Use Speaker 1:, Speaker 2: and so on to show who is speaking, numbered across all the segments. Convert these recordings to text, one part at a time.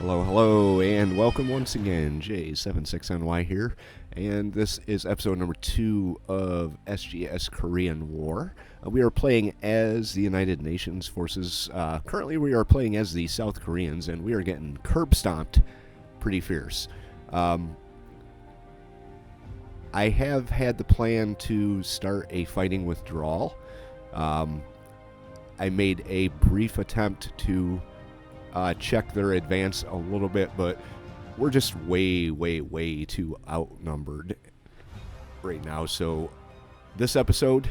Speaker 1: Hello, hello, and welcome once again. J76NY here, and this is episode number 2 of SGS Korean War. We are playing as the United Nations forces. Currently, we are playing as the South Koreans, and we are getting curb stomped pretty fierce. I have had the plan to start a fighting withdrawal. I made a brief attempt to check their advance a little bit, but we're just way too outnumbered right now. So this episode,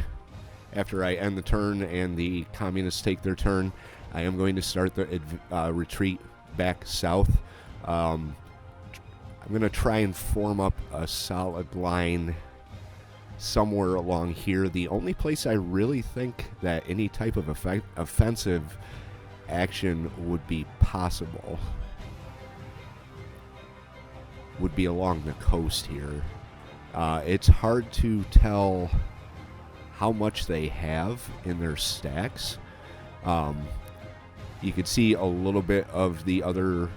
Speaker 1: after I end the turn and the communists take their turn, I am going to start the retreat back south. I'm going to try and form up a solid line somewhere along here. The only place I really think that any type of offensive action would be possible would be along the coast here. It's hard to tell how much they have in their stacks. You could see a little bit of the other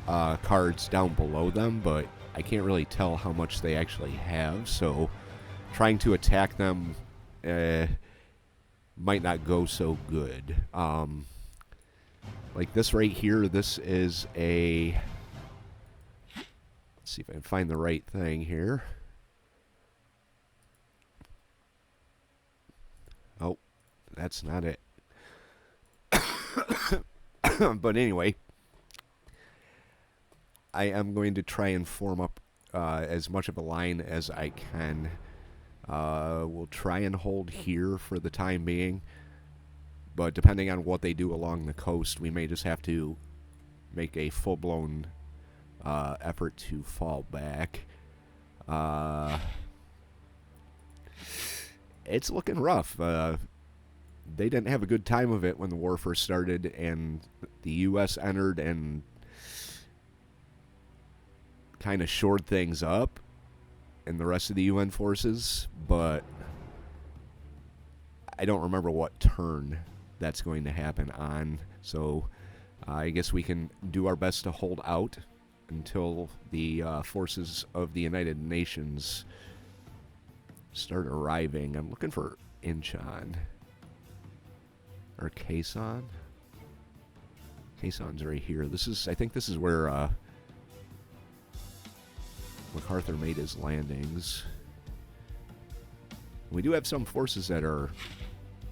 Speaker 1: cards down below them, but I can't really tell how much they actually have, so trying to attack them might not go so good. Like this right here, this is a... Let's see if I can find the right thing here. Oh, that's not it. But anyway, I am going to try and form up as much of a line as I can. We'll try and hold here for the time being. But depending on what they do along the coast, we may just have to make a full-blown effort to fall back. It's looking rough. They didn't have a good time of it when the war first started, and the U.S. entered and kind of shored things up, and the rest of the UN forces, but I don't remember what turn that's going to happen on, so I guess we can do our best to hold out until the forces of the United Nations start arriving. I'm looking for Incheon or Kaesong. Kaesong's right here. I think this is where MacArthur made his landings. We do have some forces that are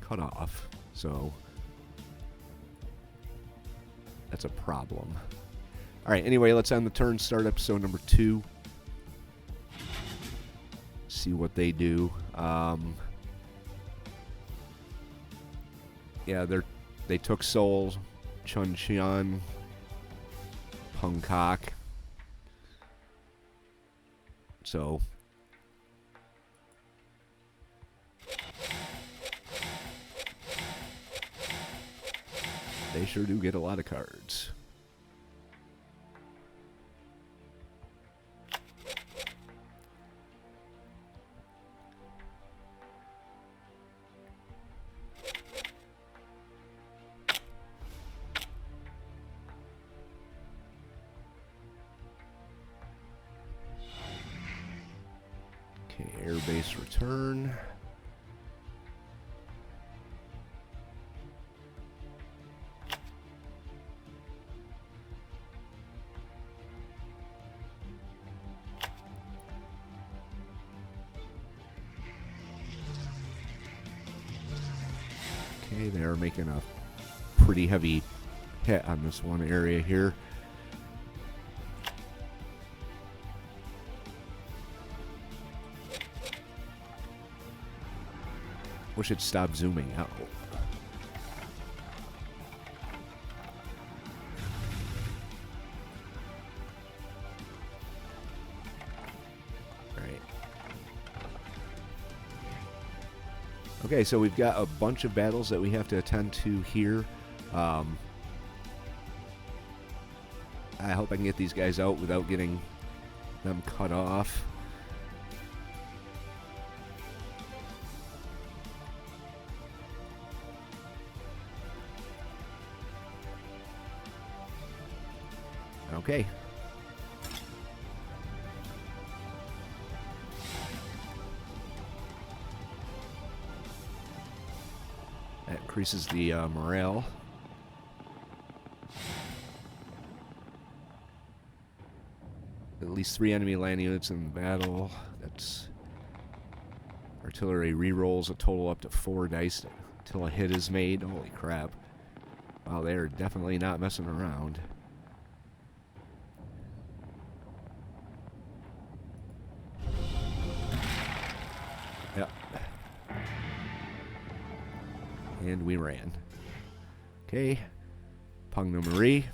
Speaker 1: cut off, so that's a problem. Alright, anyway, let's end the turn, start episode number 2. See what they do. Yeah, they took Seoul, Chuncheon, Pungkok. So they sure do get a lot of cards. Okay, airbase return. Okay, they are making a pretty heavy hit on this one area here. Wish it stopped zooming out. Right. Okay, so we've got a bunch of battles that we have to attend to here. I hope I can get these guys out without getting them cut off. Okay. That increases the morale. At least 3 enemy land units in battle. That's artillery rerolls a total up to 4 dice until a hit is made. Holy crap. Wow, they're definitely not messing around. Yep. And we ran. Okay. Pugno Marie.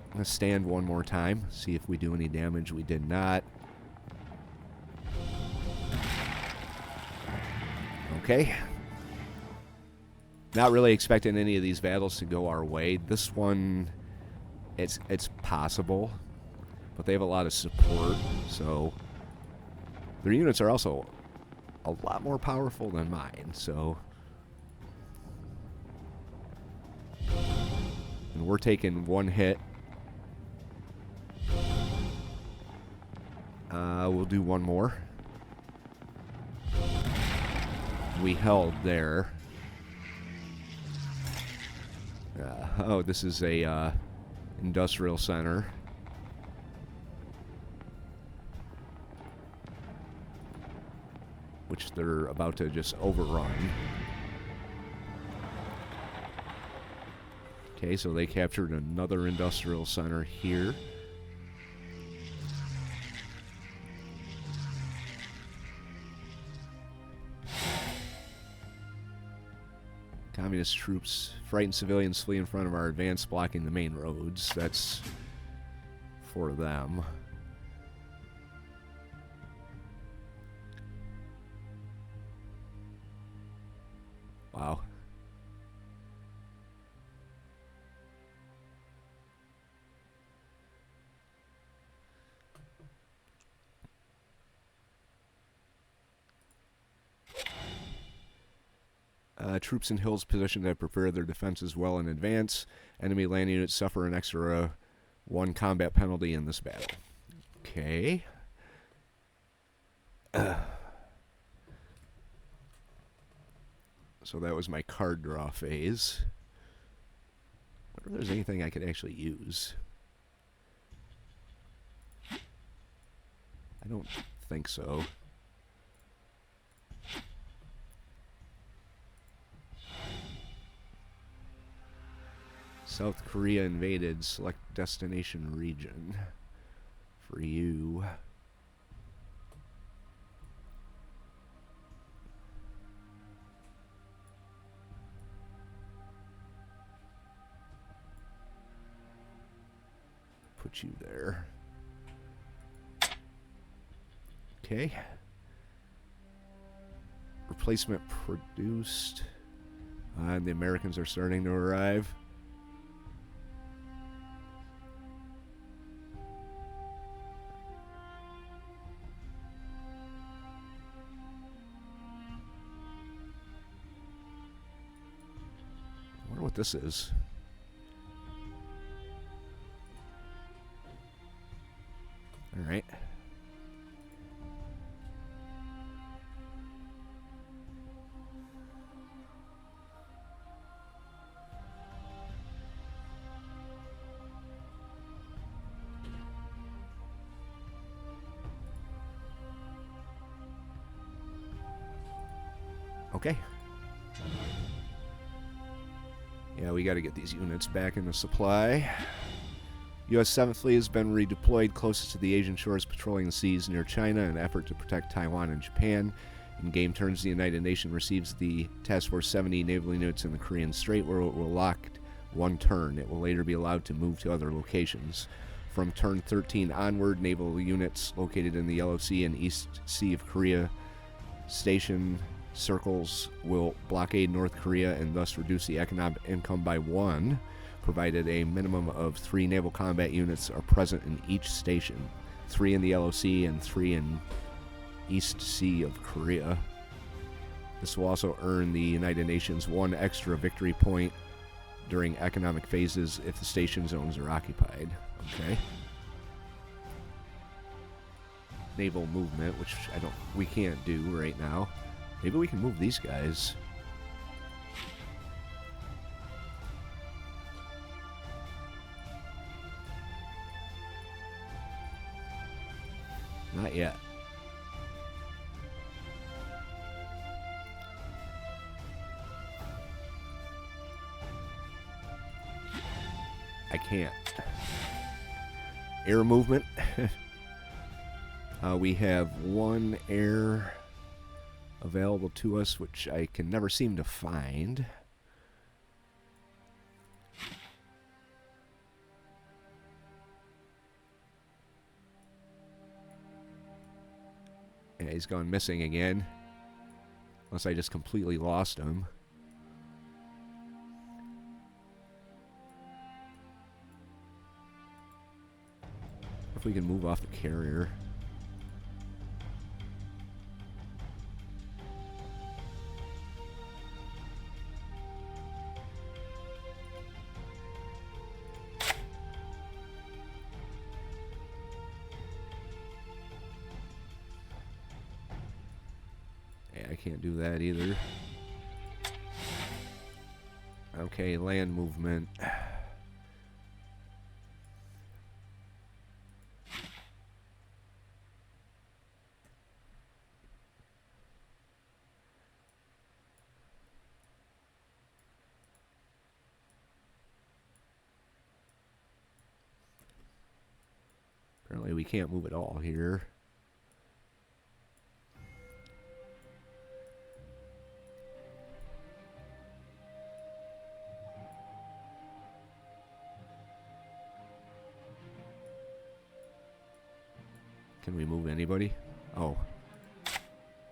Speaker 1: I'm going to stand one more time, see if we do any damage. We did not. Okay. Not really expecting any of these battles to go our way. This one, it's possible, but they have a lot of support, so their units are also a lot more powerful than mine, so... And we're taking 1 hit. We'll do 1 more. We held there. Oh, this is a industrial center. Which they're about to just overrun. Okay, so they captured another industrial center here. Communist troops frighten civilians, flee in front of our advance, blocking the main roads. That's for them. Wow. Troops in hills positioned to prepare their defenses well in advance. Enemy land units suffer an extra 1 combat penalty in this battle. Okay. So that was my card draw phase. I wonder if there's anything I could actually use. I don't think so. South Korea invaded. Select destination region for you. Put you there. Okay. Replacement produced. And the Americans are starting to arrive. I wonder what this is. All right. Okay. Yeah, we got to get these units back into supply. U.S. 7th Fleet has been redeployed closest to the Asian shores, patrolling the seas near China in an effort to protect Taiwan and Japan. In game turns, the United Nations receives the Task Force 70 naval units in the Korean Strait, where it will lock 1 turn. It will later be allowed to move to other locations. From turn 13 onward, naval units located in the Yellow Sea and East Sea of Korea station circles will blockade North Korea and thus reduce the economic income by 1. provided a minimum of 3 naval combat units are present in each station, 3 in the LOC and 3 in East Sea of Korea. This will also earn the United Nations 1 extra victory point during economic phases if the station zones are occupied. Okay. Naval movement, which we can't do right now. Maybe we can move these guys. Not yet. I can't. Air movement. We have 1 air available to us, which I can never seem to find. Yeah, he's gone missing again. Unless I just completely lost him. If we can move off the carrier. I can't do that either. Okay, land movement. Apparently we can't move at all here. Can we move anybody? Oh.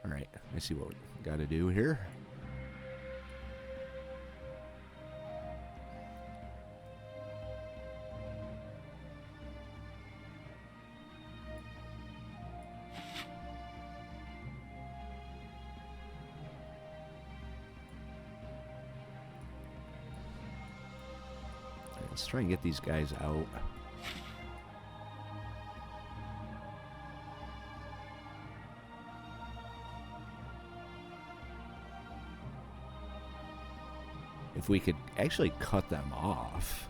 Speaker 1: Alright, I see what we gotta do here. Let's try and get these guys out. If we could actually cut them off.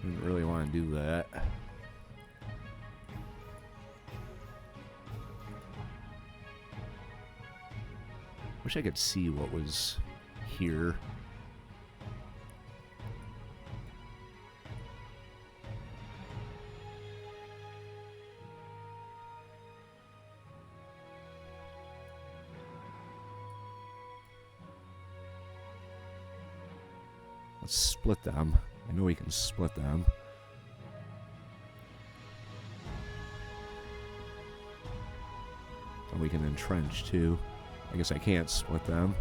Speaker 1: Didn't really want to do that. Wish I could see what was here. Let's split them. I know we can split them. And we can entrench too. I guess I can't split them.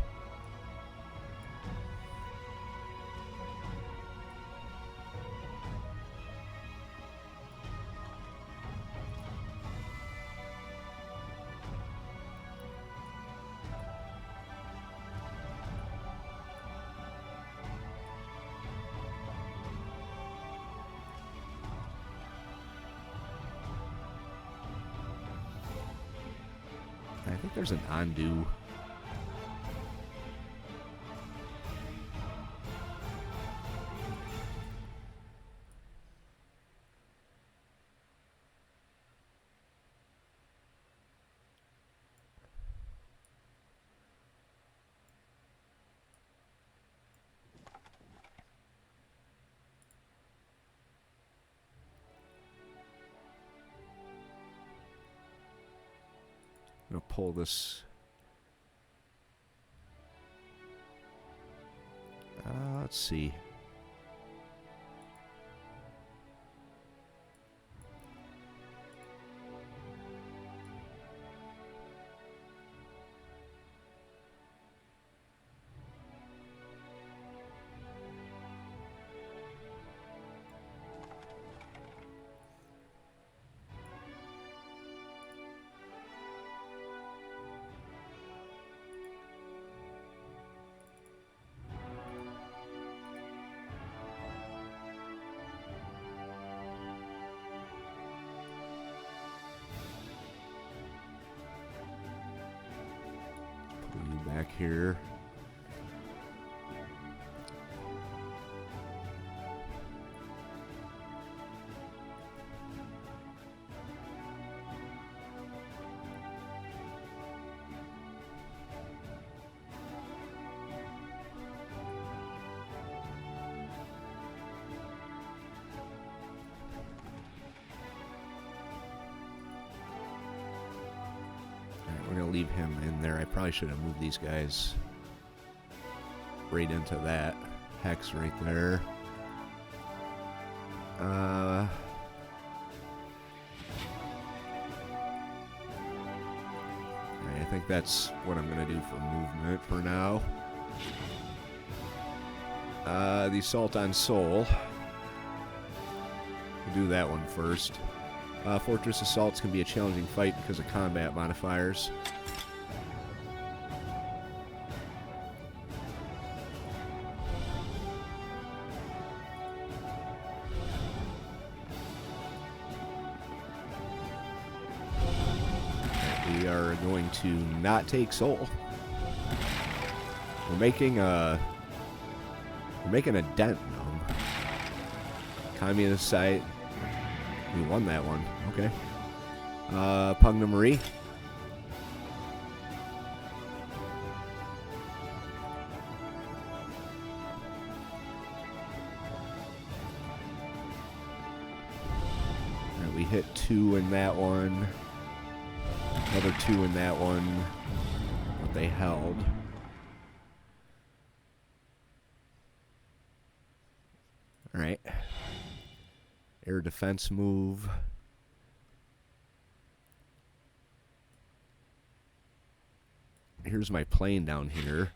Speaker 1: I think there's an undo. gonna pull this. Let's see. Back here. We're going to leave him in there. I probably should have moved these guys right into that hex right there. I think that's what I'm going to do for movement for now. The assault on Seoul. We'll do that one first. Fortress assaults can be a challenging fight because of combat modifiers. We are going to not take Seoul. We're making a dent now. Communist site. We won that one. Okay. Pugna Marie. Right, we hit 2 in that one. Another 2 in that one. What they held. All right. Air defense move. Here's my plane down here.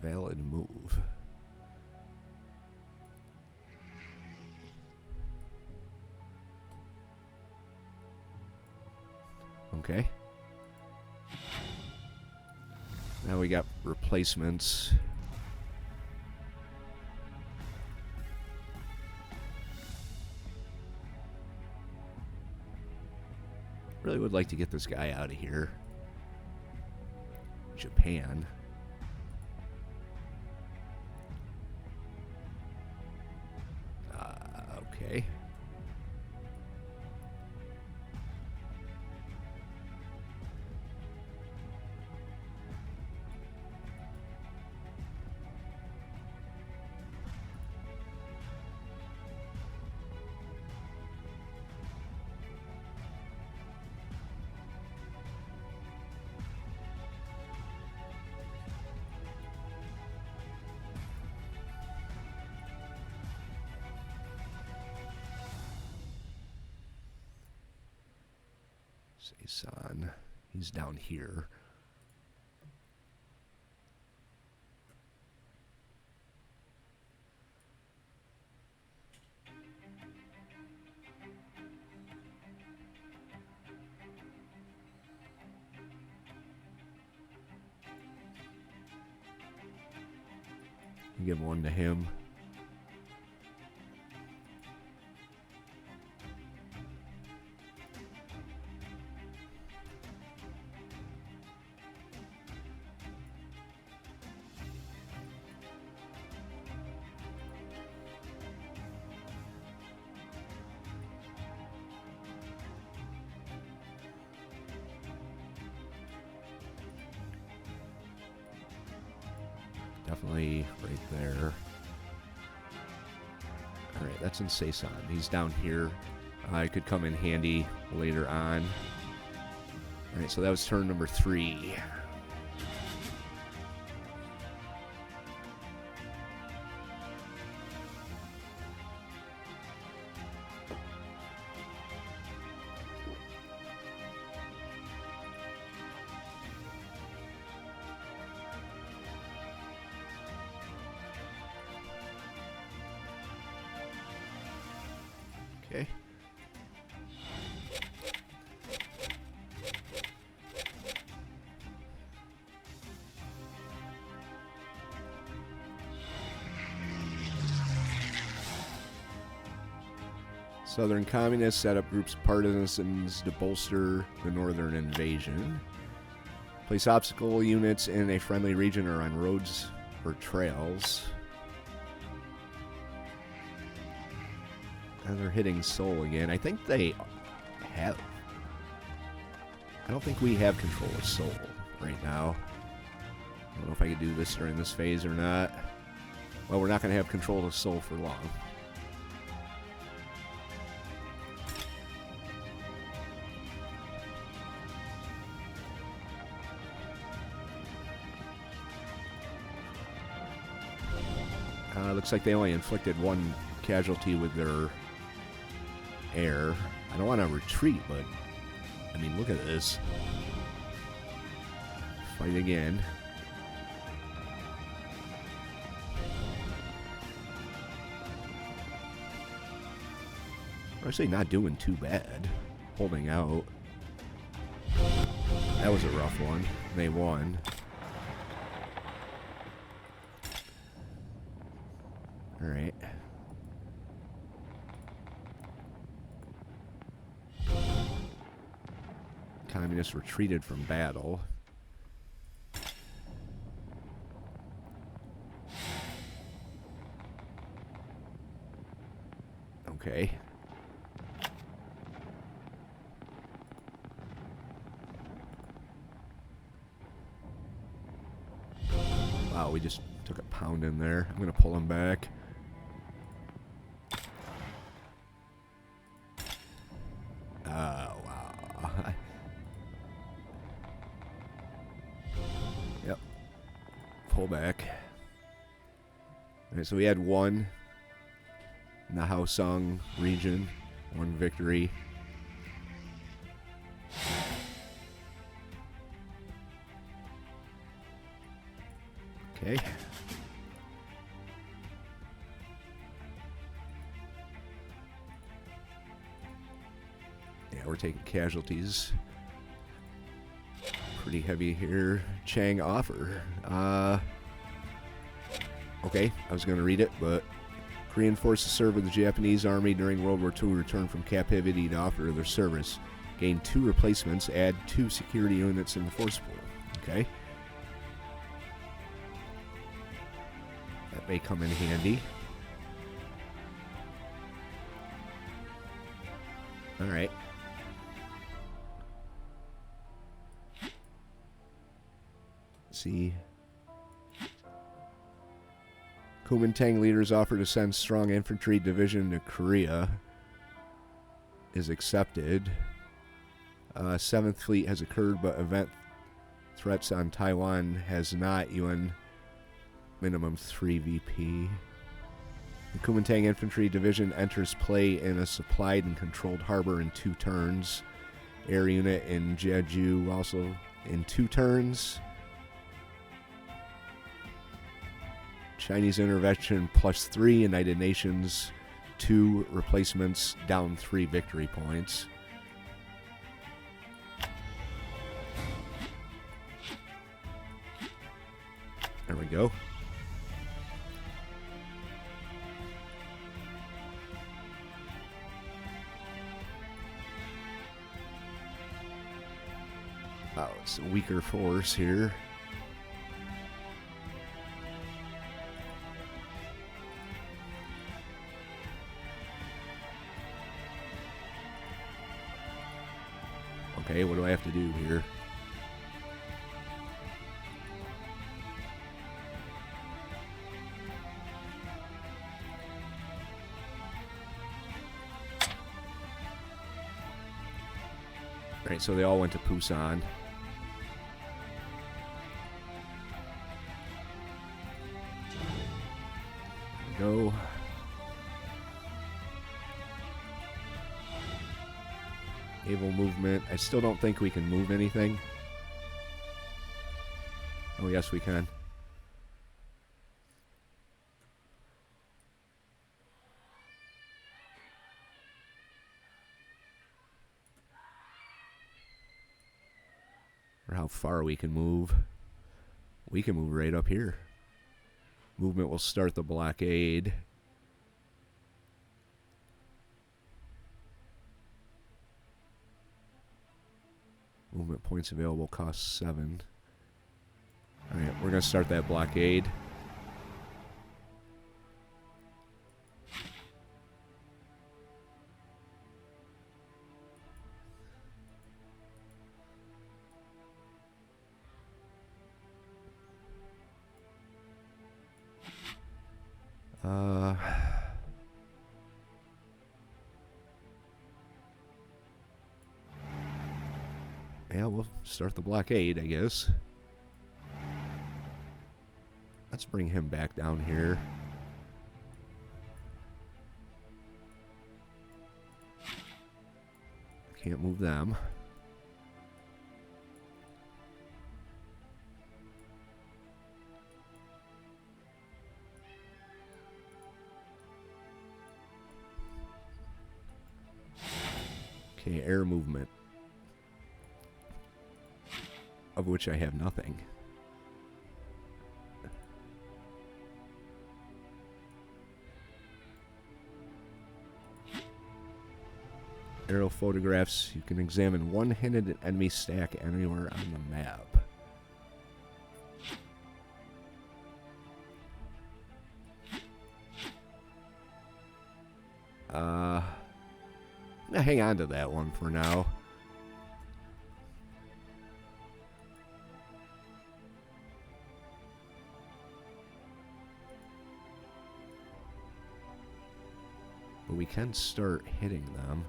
Speaker 1: Valid move. Okay. Now we got replacements. Really would like to get this guy out of here. Japan. Okay. Seisan, he's down here. Give one to him. definitely right there. All right, that's in Saison. He's down here. It could come in handy later on. All right, so that was turn number 3. Okay. Southern Communists set up groups of partisans to bolster the northern invasion. Place obstacle units in a friendly region or on roads or trails. And they're hitting Seoul again. I think they have... I don't think we have control of Seoul right now. I don't know if I could do this during this phase or not. Well, we're not going to have control of Seoul for long. Looks like they only inflicted 1 casualty with their air. I don't want to retreat, but I mean, look at this. Fight again. We're actually not doing too bad. Holding out. That was a rough one. They won. Alright. Communists retreated from battle. Okay. Wow, we just took a pound in there. I'm going to pull him back. Wow. Yep. Pull back. Alright, so we had 1 in the Haosung region. 1 victory. Okay. Yeah, we're taking casualties. Pretty heavy here. Chang offer. Okay, I was going to read it, but Korean forces served with the Japanese Army during World War II returned from captivity to offer their service. Gain 2 replacements. Add 2 security units in the force pool. Okay. That may come in handy. Alright. See. Kuomintang leaders offer to send strong infantry division to Korea. Is accepted. 7th Fleet has occurred, but event threats on Taiwan has not. UN minimum 3 VP. The Kuomintang infantry division enters play in a supplied and controlled harbor in 2 turns. Air unit in Jeju also in 2 turns. Chinese intervention +3, United Nations 2 replacements, down 3 victory points. There we go. Oh, it's a weaker force here. Okay, what do I have to do here? Alright, so they all went to Busan. Go. Naval movement. I still don't think we can move anything. Oh, yes, we can. Or how far we can move. We can move right up here. Movement will start the blockade. Movement points available cost 7. Alright, we're going to start that blockade. Yeah, we'll start the blockade, I guess. Let's bring him back down here. Can't move them. Okay, air movement. Of which I have nothing. Aerial photographs. You can examine one hidden enemy stack anywhere on the map. I'm gonna hang on to that one for now. But we can start hitting them.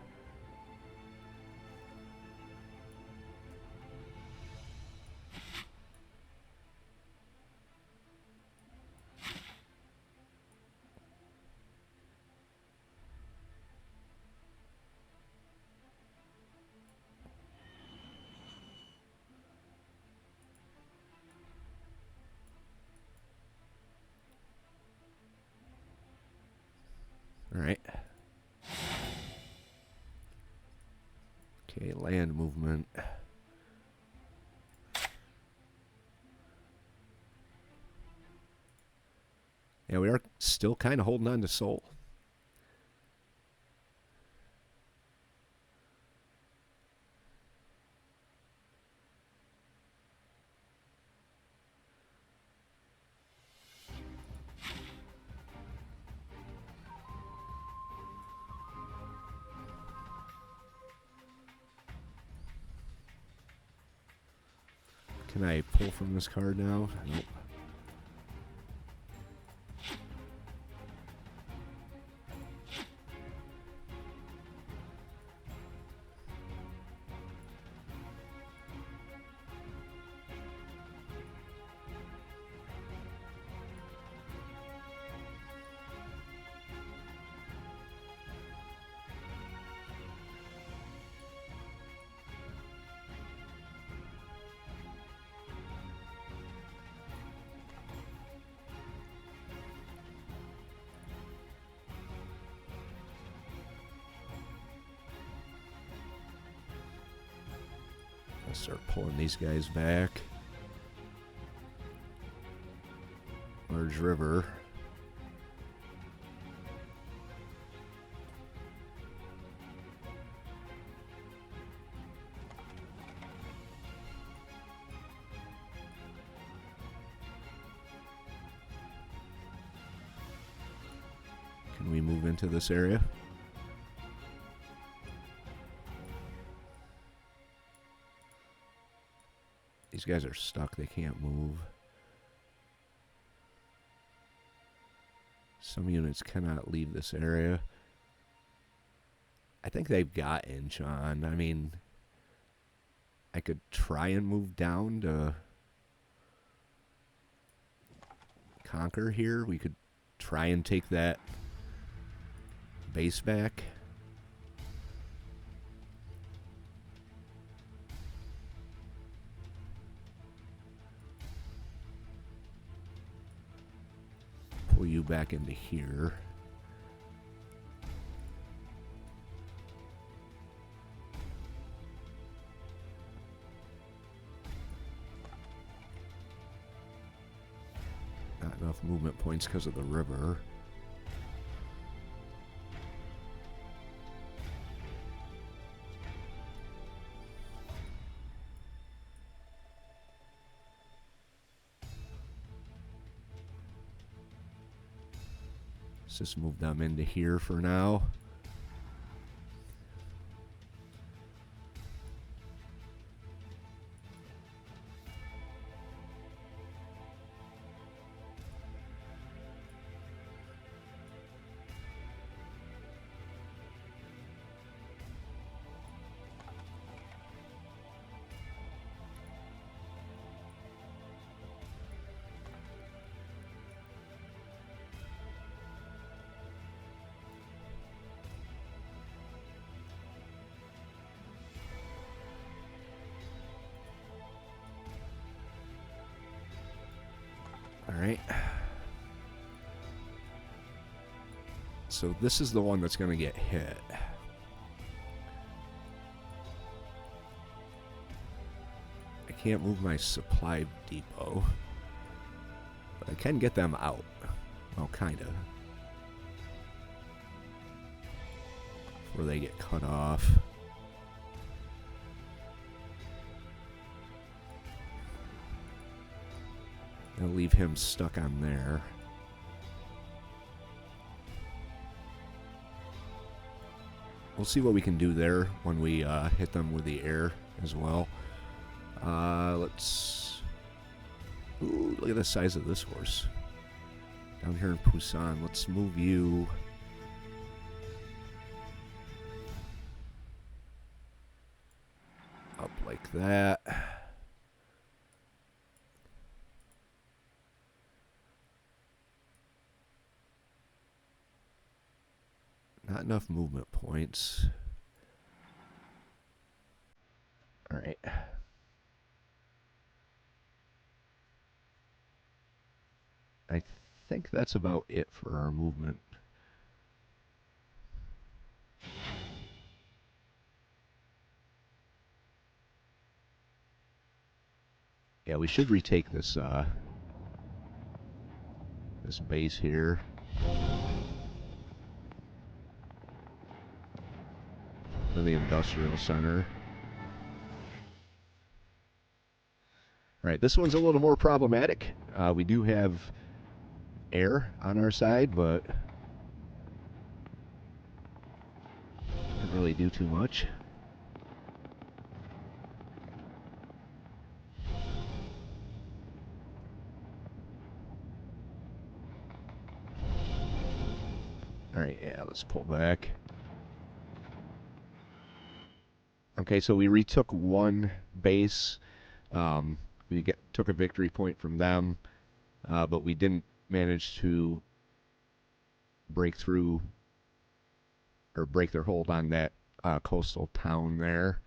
Speaker 1: All right. Okay, land movement. Yeah, we are still kind of holding on to Seoul. Can I pull from this card now? Nope. Start pulling these guys back. Large river. Can we move into this area? These guys are stuck. They can't move. Some units cannot leave this area. I think they've got inch on. I mean, I could try and move down to conquer here. We could try and take that base back. Pull you back into here. Not enough movement points because of the river. Let's just move them into here for now. Alright. So this is the one that's going to get hit. I can't move my supply depot. But I can get them out. Well, kind of. Before they get cut off. I'll leave him stuck on there. We'll see what we can do there when we hit them with the air as well. Let's... Ooh, look at the size of this horse. Down here in Busan. Let's move you... up like that. Not enough movement points. All right. I think that's about it for our movement. Yeah, we should retake this this base here. The industrial center. Right, this one's a little more problematic. We do have air on our side, but can't really do too much. Alright, yeah, let's pull back. Okay, so we retook one base. We took a victory point from them, but we didn't manage to break through or break their hold on that coastal town there.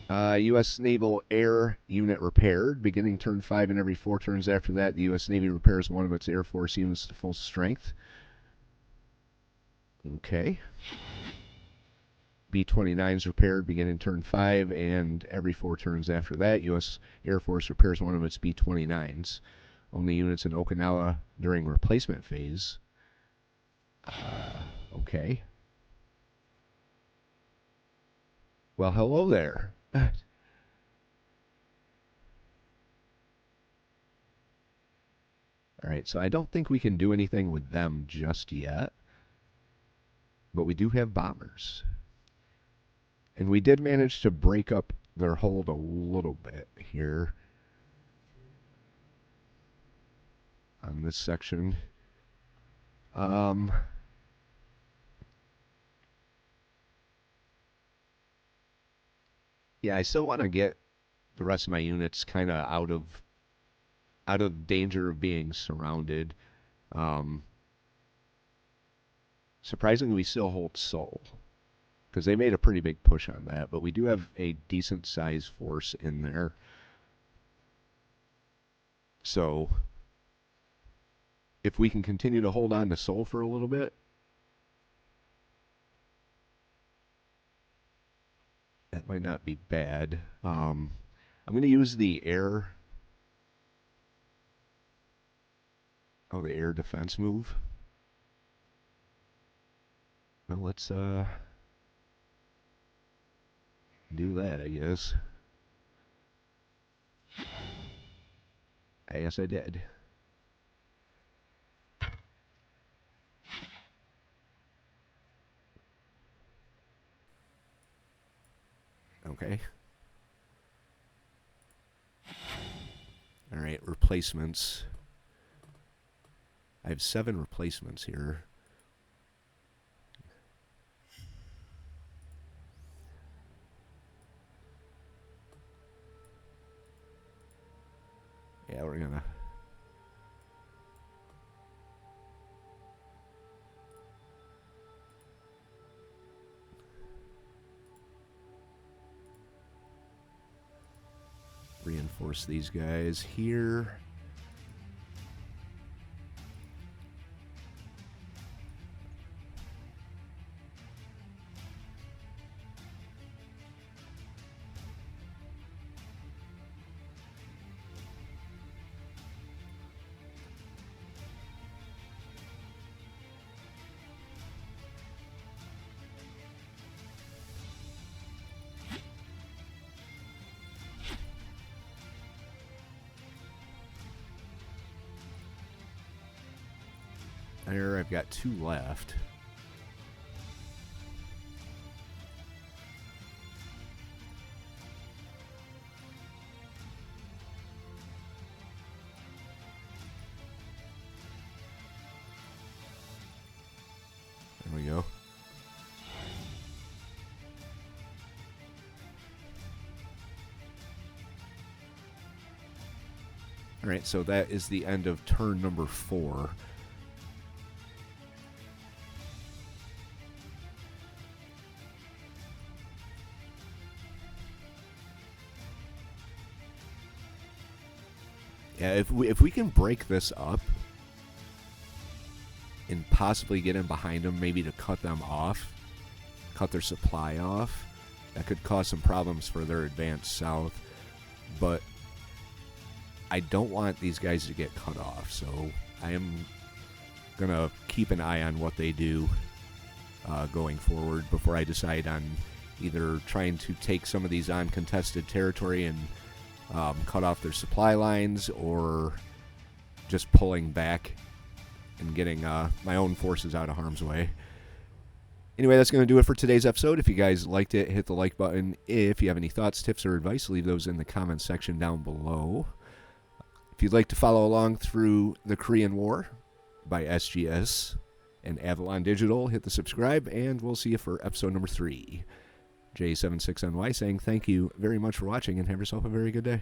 Speaker 1: U.S. Naval Air Unit repaired. Beginning turn 5 and every 4 turns after that, the U.S. Navy repairs one of its Air Force units to full strength. Okay. B-29s repaired beginning turn 5 and every 4 turns after that. U.S. Air Force repairs one of its B-29s. Only units in Okinawa during replacement phase. Okay. Well, hello there. Alright, so I don't think we can do anything with them just yet. But we do have bombers. And we did manage to break up their hold a little bit here on this section. Yeah, I still want to get the rest of my units kind of out of danger of being surrounded. Um, Surprisingly, we still hold Seoul because they made a pretty big push on that, but we do have a decent sized force in there. So if we can continue to hold on to Seoul for a little bit, that might not be bad. I'm going to use the air. Oh, the air defense move. Well, let's do that, I guess. I guess I did. Okay. All right, replacements. I have 7 replacements here. Yeah, we're gonna. Reinforce these guys here. There, I've got 2 left. There we go. All right, so that is the end of turn number 4. Yeah, if we can break this up and possibly get in behind them, maybe to cut them off, cut their supply off, that could cause some problems for their advance south. But I don't want these guys to get cut off, so I am going to keep an eye on what they do going forward before I decide on either trying to take some of these uncontested territory and cut off their supply lines, or just pulling back and getting my own forces out of harm's way. Anyway, that's going to do it for today's episode. If you guys liked it, hit the like button. If you have any thoughts, tips, or advice, leave those in the comments section down below. If you'd like to follow along through the Korean War by SGS and Avalon Digital, hit the subscribe, and we'll see you for episode number 3. J76NY saying thank you very much for watching, and have yourself a very good day.